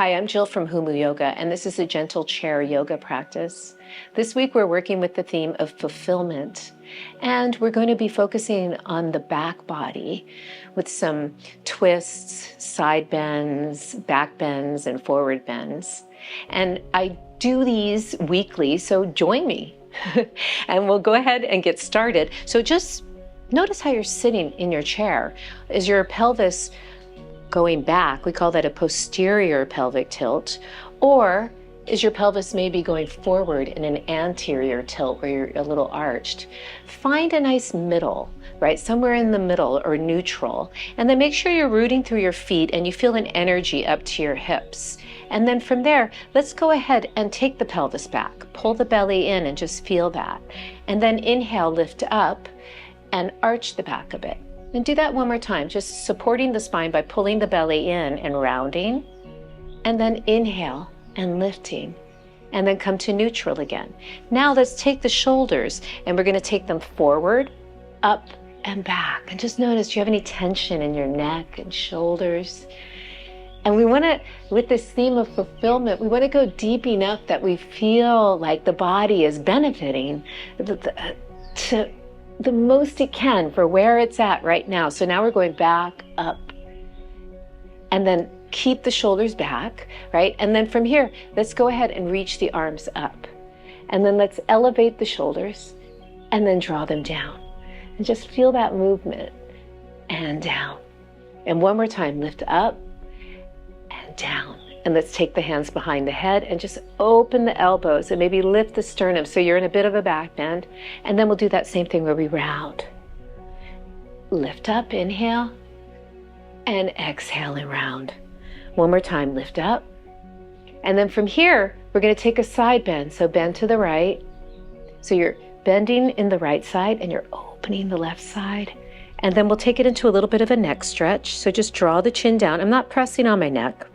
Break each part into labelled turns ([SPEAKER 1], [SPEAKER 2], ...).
[SPEAKER 1] Hi, I'm Jill from Humu Yoga, and this is a gentle chair yoga practice. This week we're working with the theme of fulfillment, and we're going to be focusing on the back body with some twists, side bends, back bends, and forward bends. And I do these weekly, so join me. And we'll go ahead and get started. So just notice how you're sitting in your chair. Is your pelvis going back? We call that a posterior pelvic tilt. Or is your pelvis maybe going forward in an anterior tilt where you're a little arched? Find a nice middle, right? Somewhere in the middle or neutral. And then make sure you're rooting through your feet and you feel an energy up to your hips. And then from there, let's go ahead and take the pelvis back. Pull the belly in and just feel that. And then inhale, lift up and arch the back a bit. And do that one more time, just supporting the spine by pulling the belly in and rounding. And then inhale and lifting. And then come to neutral again. Now let's take the shoulders and we're going to take them forward, up, and back. And just notice, do you have any tension in your neck and shoulders? And we want to, with this theme of fulfillment, we want to go deep enough that we feel like the body is benefiting to the most it can for where it's at right now. So now we're going back, up, and then keep the shoulders back, right? And then from here, let's go ahead and reach the arms up. And then let's elevate the shoulders and then draw them down. And just feel that movement and down. And one more time, lift up and down. And let's take the hands behind the head and just open the elbows and maybe lift the sternum so you're in a bit of a back bend. And then we'll do that same thing where we round. Lift up, inhale, and exhale and round. One more time, lift up. And then from here, we're going to take a side bend. So bend to the right. So you're bending in the right side and you're opening the left side. And then we'll take it into a little bit of a neck stretch. So just draw the chin down. I'm not pressing on my neck.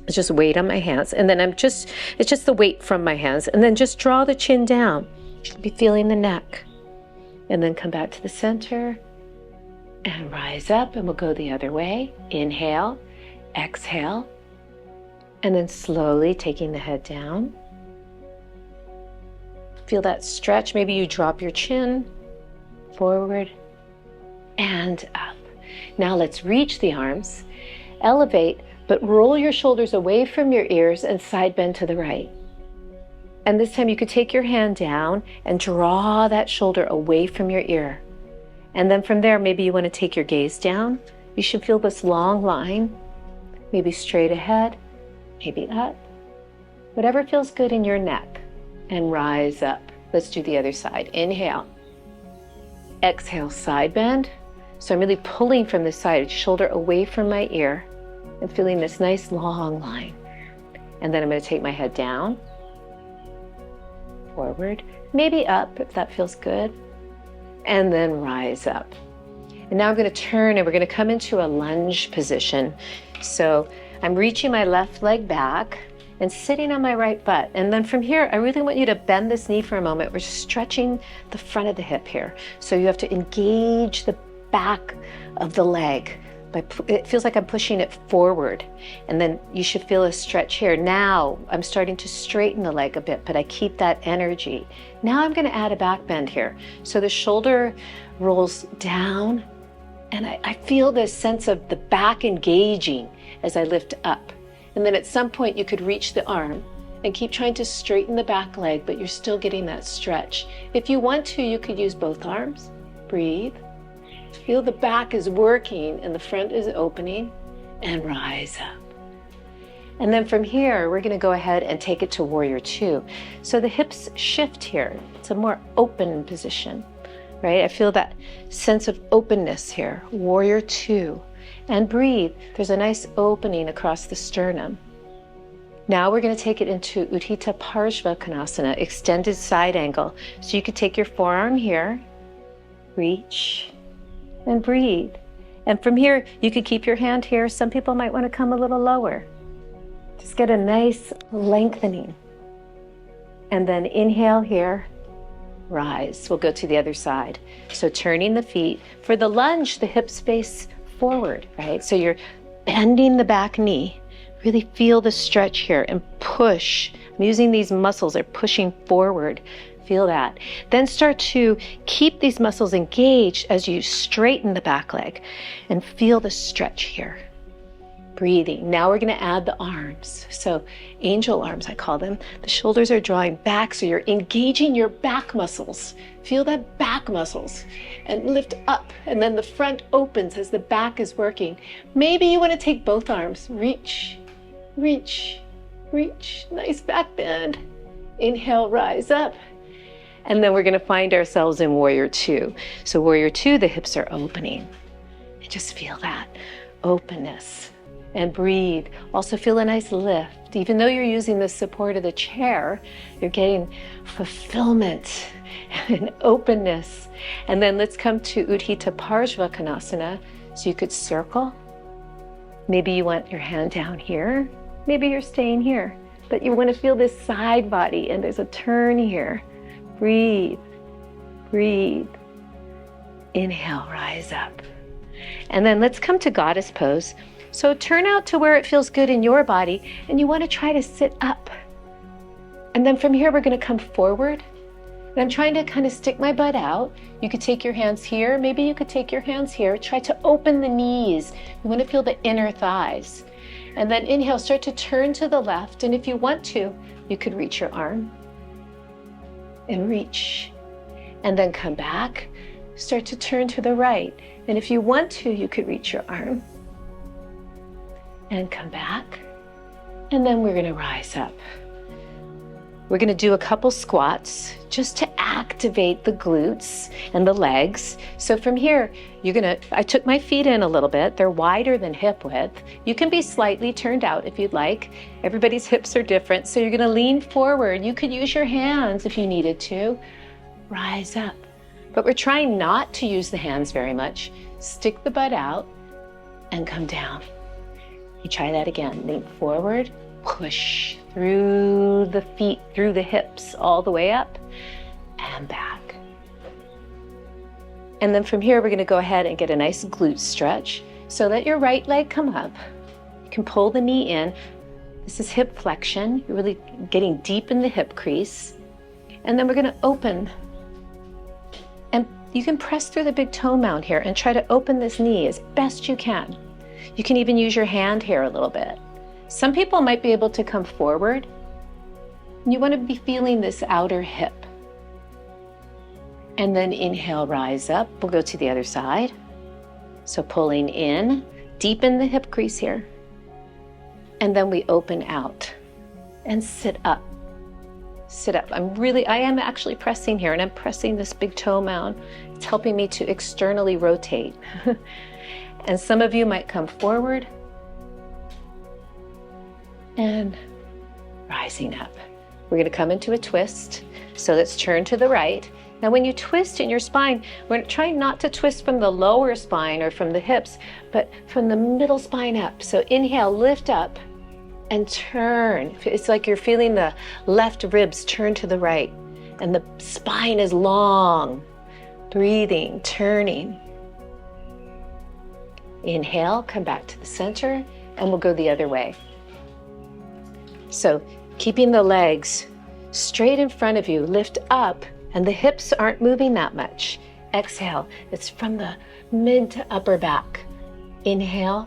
[SPEAKER 1] It's just weight on my hands. And then it's just the weight from my hands. And then just draw the chin down. You should be feeling the neck. And then come back to the center and rise up, and we'll go the other way. Inhale, exhale, and then slowly taking the head down. Feel that stretch. Maybe you drop your chin forward and up. Now let's reach the arms, elevate, but roll your shoulders away from your ears and side bend to the right. And this time you could take your hand down and draw that shoulder away from your ear. And then from there, maybe you want to take your gaze down. You should feel this long line, maybe straight ahead, maybe up. Whatever feels good in your neck, and rise up. Let's do the other side. Inhale. Exhale, side bend. So I'm really pulling from the side, shoulder away from my ear, and feeling this nice long line. And then I'm going to take my head down, forward, maybe up if that feels good, and then rise up. And now I'm going to turn and we're going to come into a lunge position. So I'm reaching my left leg back and sitting on my right butt. And then from here, I really want you to bend this knee for a moment. We're stretching the front of the hip here. So you have to engage the back of the leg. It feels like I'm pushing it forward, and then you should feel a stretch here. Now I'm starting to straighten the leg a bit, but I keep that energy. Now I'm going to add a back bend here. So the shoulder rolls down, and I feel this sense of the back engaging as I lift up. And then at some point you could reach the arm and keep trying to straighten the back leg, but you're still getting that stretch. If you want to, you could use both arms. Breathe. Feel the back is working and the front is opening, and rise up. And then from here, we're going to go ahead and take it to warrior two. So the hips shift here. It's a more open position, right? I feel that sense of openness here. Warrior two. And breathe. There's a nice opening across the sternum. Now we're going to take it into Utthita Parshvakonasana, extended side angle. So you could take your forearm here, reach, and breathe. And from here, you could keep your hand here. Some people might want to come a little lower. Just get a nice lengthening. And then inhale here, rise. We'll go to the other side. So turning the feet. For the lunge, the hips face forward, right? So you're bending the back knee, Really feel the stretch here and push. I'm using these muscles, they're pushing forward. Feel that. Then start to keep these muscles engaged as you straighten the back leg and feel the stretch here. Breathing. Now we're going to add the arms. So angel arms, I call them. The shoulders are drawing back, so you're engaging your back muscles. Feel that back muscles and lift up, and then the front opens as the back is working. Maybe you want to take both arms. Reach, reach, reach. Nice back bend. Inhale, rise up. And then we're going to find ourselves in warrior two. So warrior two, the hips are opening. And just feel that openness. And breathe. Also feel a nice lift. Even though you're using the support of the chair, you're getting fulfillment and openness. And then let's come to Utthita Parshvakonasana. So you could circle. Maybe you want your hand down here. Maybe you're staying here. But you want to feel this side body, and there's a turn here. Breathe. Breathe. Inhale, rise up. And then let's come to goddess pose. So turn out to where it feels good in your body, and you want to try to sit up. And then from here, we're going to come forward. And I'm trying to kind of stick my butt out. You could take your hands here. Maybe you could take your hands here. Try to open the knees. You want to feel the inner thighs. And then inhale, start to turn to the left. And if you want to, you could reach your arm and reach. And then come back. Start to turn to the right. And if you want to, you could reach your arm and come back. And then we're going to rise up. We're going to do a couple squats just to activate the glutes and the legs. So from here, I took my feet in a little bit. They're wider than hip width. You can be slightly turned out if you'd like. Everybody's hips are different. So you're going to lean forward. You could use your hands if you needed to. Rise up. But we're trying not to use the hands very much. Stick the butt out and come down. You try that again. Lean forward, push through the feet, through the hips, all the way up and back. And then from here, we're going to go ahead and get a nice glute stretch. So let your right leg come up. You can pull the knee in. This is hip flexion. You're really getting deep in the hip crease. And then we're going to open. And you can press through the big toe mound here and try to open this knee as best you can. You can even use your hand here a little bit. Some people might be able to come forward. You want to be feeling this outer hip. And then inhale, rise up. We'll go to the other side. So pulling in, deepen the hip crease here. And then we open out and sit up. Sit up. I am actually pressing here, and I'm pressing this big toe mound. It's helping me to externally rotate. And some of you might come forward and rising up. We're going to come into a twist. So let's turn to the right. Now when you twist in your spine, we're trying not to twist from the lower spine or from the hips, but from the middle spine up. So inhale, lift up and turn. It's like you're feeling the left ribs turn to the right, and the spine is long. Breathing, turning. Inhale, come back to the center, and we'll go the other way. So keeping the legs straight in front of you, lift up, and the hips aren't moving that much. Exhale, it's from the mid to upper back. Inhale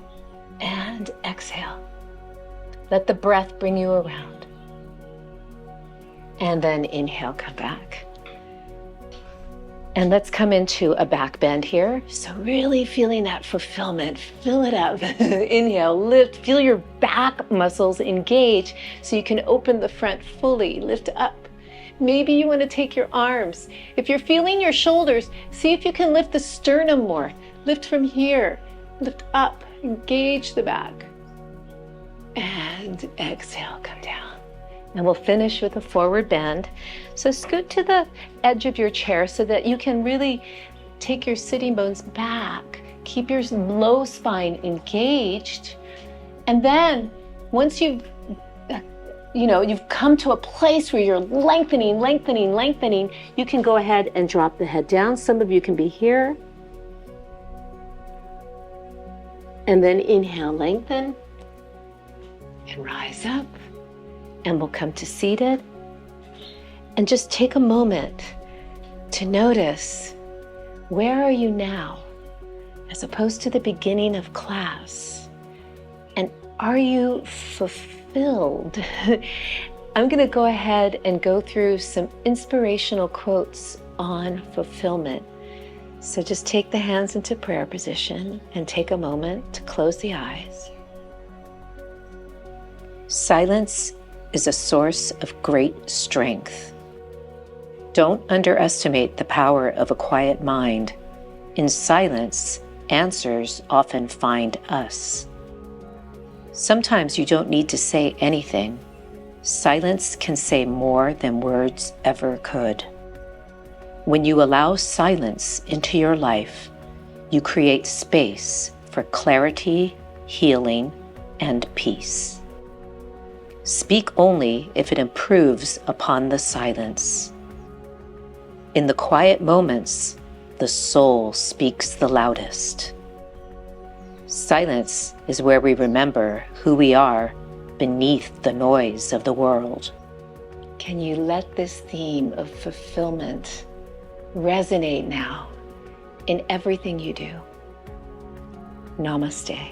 [SPEAKER 1] and exhale. Let the breath bring you around. And then inhale, come back. And let's come into a back bend here. So really feeling that fulfillment, fill it up. Inhale, lift, feel your back muscles engage so you can open the front fully, lift up. Maybe you want to take your arms. If you're feeling your shoulders, see if you can lift the sternum more. Lift from here, lift up, engage the back. And exhale, come down. And we'll finish with a forward bend. So scoot to the edge of your chair so that you can really take your sitting bones back. Keep your low spine engaged. And then once you've come to a place where you're lengthening, you can go ahead and drop the head down. Some of you can be here. And then inhale, lengthen. and rise up. And we'll come to seated. And just take a moment to notice, where are you now as opposed to the beginning of class? And are you fulfilled? I'm going to go ahead and go through some inspirational quotes on fulfillment. So just take the hands into prayer position and take a moment to close the eyes. Silence is a source of great strength. Don't underestimate the power of a quiet mind. In silence, answers often find us. Sometimes you don't need to say anything. Silence can say more than words ever could. When you allow silence into your life, you create space for clarity, healing, and peace. Speak only if it improves upon the silence. In the quiet moments, the soul speaks the loudest. Silence is where we remember who we are beneath the noise of the world. Can you let this theme of fulfillment resonate now in everything you do? Namaste.